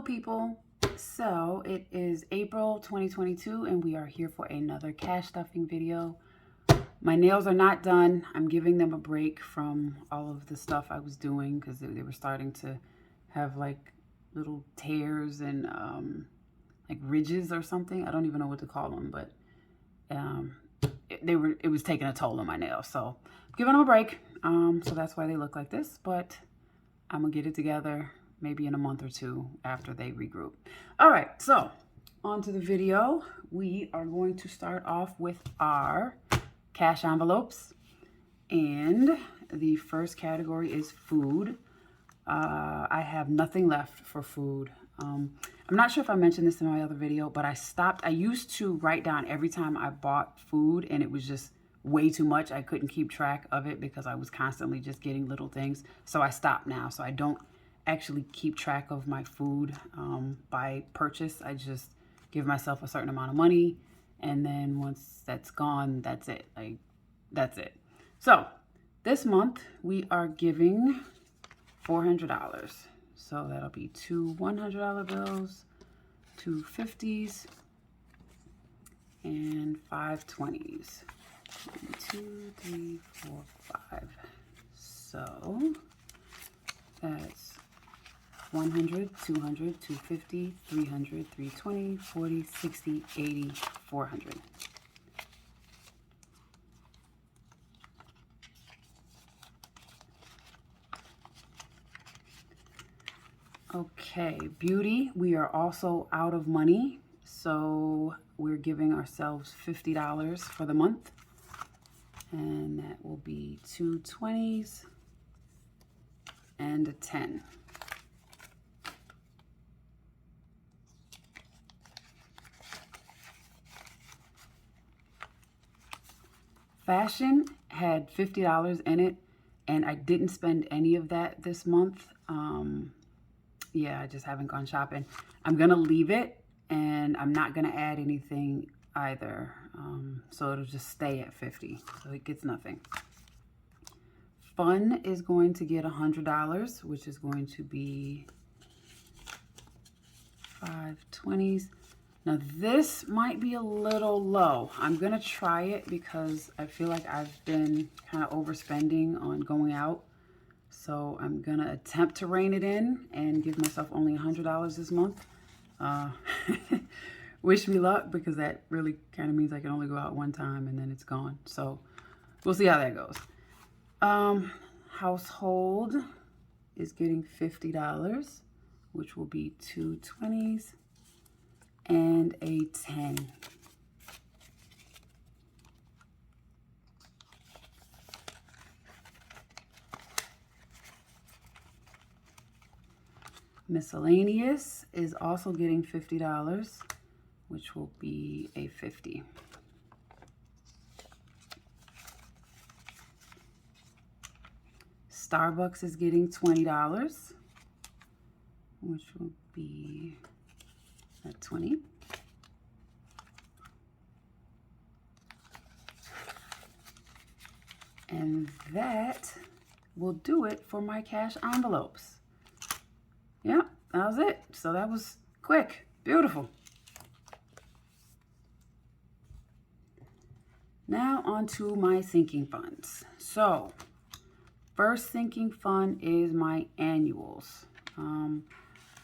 people. So it is April 2022 and we are here for another cash stuffing video. My nails are not done. I'm giving them a break from all of the stuff I was doing because they were starting to have like little tears and like ridges or something. I don't even know what to call them, but it was taking a toll on my nails. So I'm giving them a break. So that's why they look like this, but I'm gonna get it together maybe in a month or two after they regroup. All right, so on to the video. We are going to start off with our cash envelopes. And the first category is food. I have nothing left for food. I'm not sure if I mentioned this in my other video, but I stopped. I used to write down every time I bought food and it was just way too much. I couldn't keep track of it because I was constantly just getting little things. So I stopped now. So I don't actually keep track of my food by purchase. I just give myself a certain amount of money, and then once that's gone, that's it. Like, that's it. So this month we are giving $400. So that'll be two $100 bills, two 50s, and five 20s. 1, 2, 3, 4, 5. So that's 100, 200, 250, 300, 320, 40, 60, 80, 400. Okay, beauty, we are also out of money, so we're giving ourselves $50 for the month, and that will be two 20s and a 10. Fashion had $50 in it, and I didn't spend any of that this month. Yeah, I just haven't gone shopping. I'm gonna leave it, and I'm not gonna add anything either. So it'll just stay at 50, so it gets nothing. Fun is going to get $100, which is going to be 5 20s. Now this might be a little low. I'm gonna try it because I feel like I've been kind of overspending on going out. So I'm gonna attempt to rein it in and give myself only $100 this month. Wish me luck, because that really kind of means I can only go out one time and then it's gone. So we'll see how that goes. Household is getting $50, which will be two 20s and a 10. Miscellaneous is also getting $50, which will be a 50. Starbucks is getting $20, which will be a 20. And that will do it for my cash envelopes. Yep, that was it. So that was quick. Beautiful. Now on to my sinking funds. So first sinking fund is my annuals.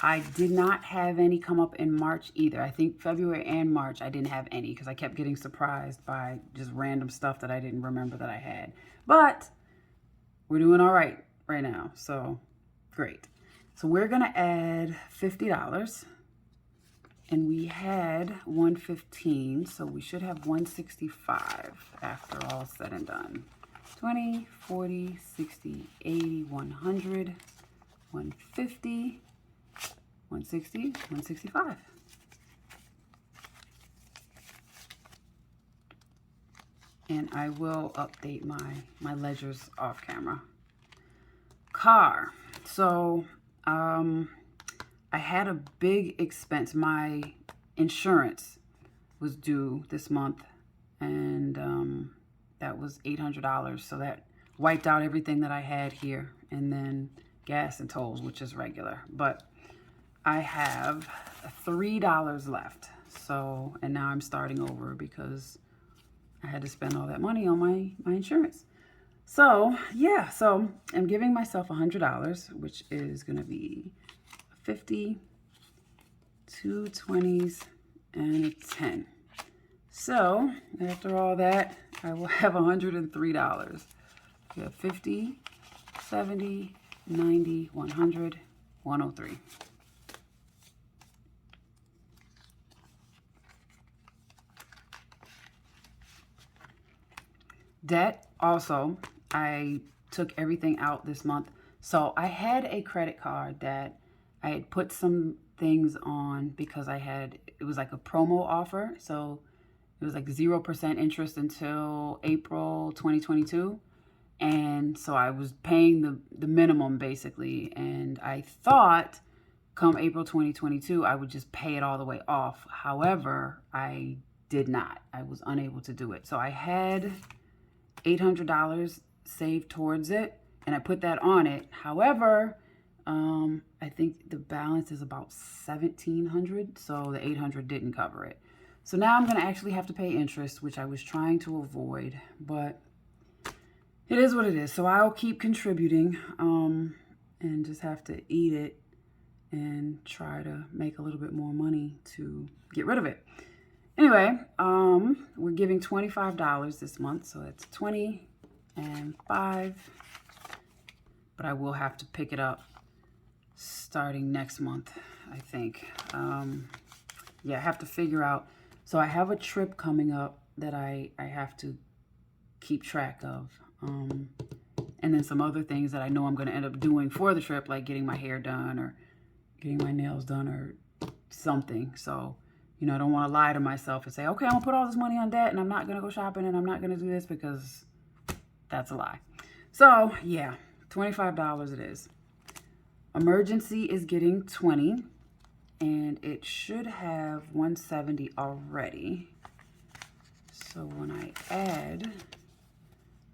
I did not have any come up in March either. I think February and March I didn't have any because I kept getting surprised by just random stuff that I didn't remember that I had. But we're doing all right now, so great. So we're gonna add $50, and we had 115, so we should have 165 after all said and done. 20, 40, 60, 80, 100, 150, 160, 165. And I will update my ledgers off camera. Car. So I had a big expense. My insurance was due this month, and that was $800. So that wiped out everything that I had here, and then gas and tolls, which is regular. But I have $3 left. So, and now I'm starting over because I had to spend all that money on my insurance. So, yeah, so I'm giving myself $100, which is going to be 50, 2 20s, and a 10. So, after all that, I will have $103. We have 50, 70, 90, 100, 103. Debt, also, I took everything out this month. So I had a credit card that I had put some things on because it was like a promo offer. So it was like 0% interest until April 2022. And so I was paying the minimum basically. And I thought come April 2022, I would just pay it all the way off. However, I did not. I was unable to do it. So I had $800 saved towards it, and I put that on it. However, I think the balance is about $1,700, so the $800 didn't cover it. So now I'm going to actually have to pay interest, which I was trying to avoid, but it is what it is. So I'll keep contributing and just have to eat it and try to make a little bit more money to get rid of it. Anyway, we're giving $25 this month, so that's 20 and 5. But I will have to pick it up starting next month, I think. Yeah, I have to figure out. So I have a trip coming up that I have to keep track of. And then some other things that I know I'm going to end up doing for the trip, like getting my hair done or getting my nails done or something. So, you know, I don't want to lie to myself and say, okay, I'm going to put all this money on debt and I'm not going to go shopping and I'm not going to do this, because that's a lie. So, yeah, $25 it is. Emergency is getting 20, and it should have 170 already. So when I add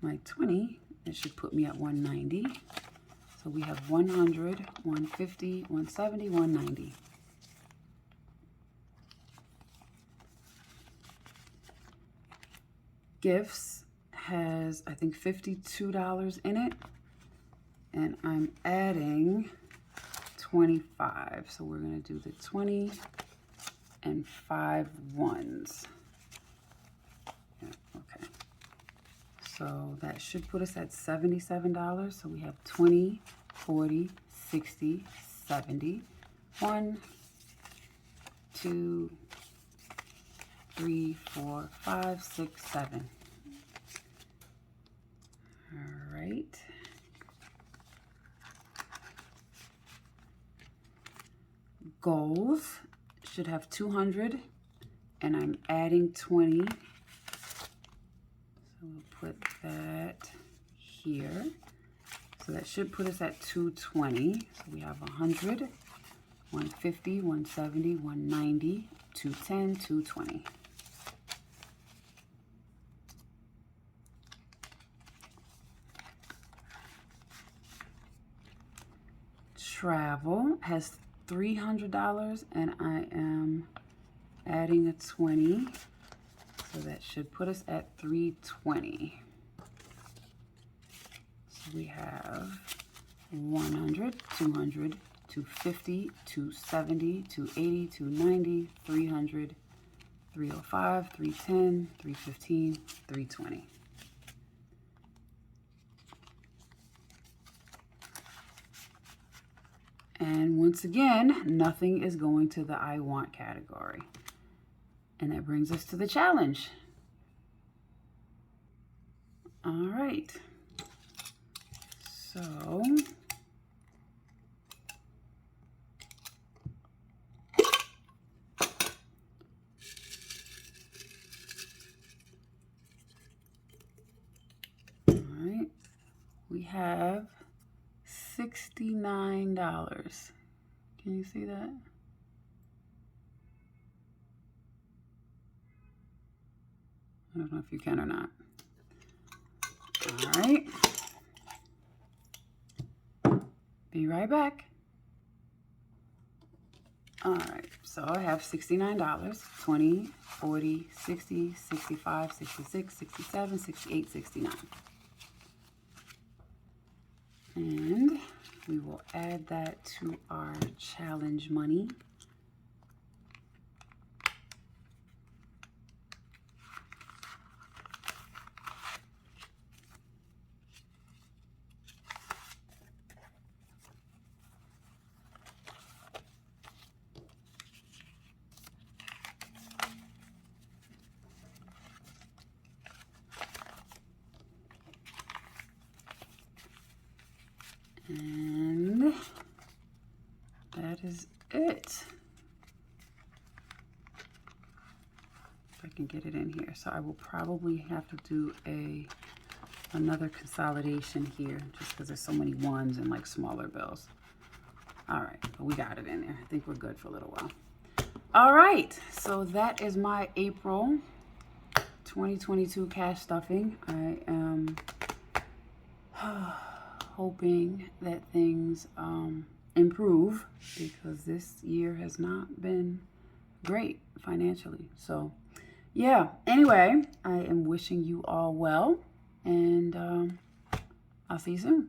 my 20, it should put me at 190. So we have 100, 150, 170, 190. Gifts has, I think, $52 in it, and I'm adding 25. So we're going to do the 20 and 5 ones. Yeah, okay. So that should put us at $77. So we have 20, 40, 60, 70. 1, 2, 3, 4, 5, 6, 7. All right. Goals should have 200, and I'm adding 20. So we'll put that here. So that should put us at 220. So we have 100, 150, 170, 190, 210, 220. Travel has $300, and I am adding a 20. So that should put us at 320. So we have 100, 200, 250, 270, 280, 290, 300, 305, 310, 315, 320. And once again, nothing is going to the I want category. And that brings us to the challenge. All right. So all right. We have $69. Can you see that? I don't know if you can or not. All right. Be right back. All right, so I have $69, 20, 40, 60, 65, 66, 67, 68, 69. And we will add that to our challenge money. And that is it. If I can get it in here. So I will probably have to do another consolidation here just because there's so many ones and like smaller bills. All right, but we got it in there. I think we're good for a little while. All right, so that is my April 2022 cash stuffing. I am hoping that things improve because this year has not been great financially. So yeah, anyway, I am wishing you all well, and I'll see you soon.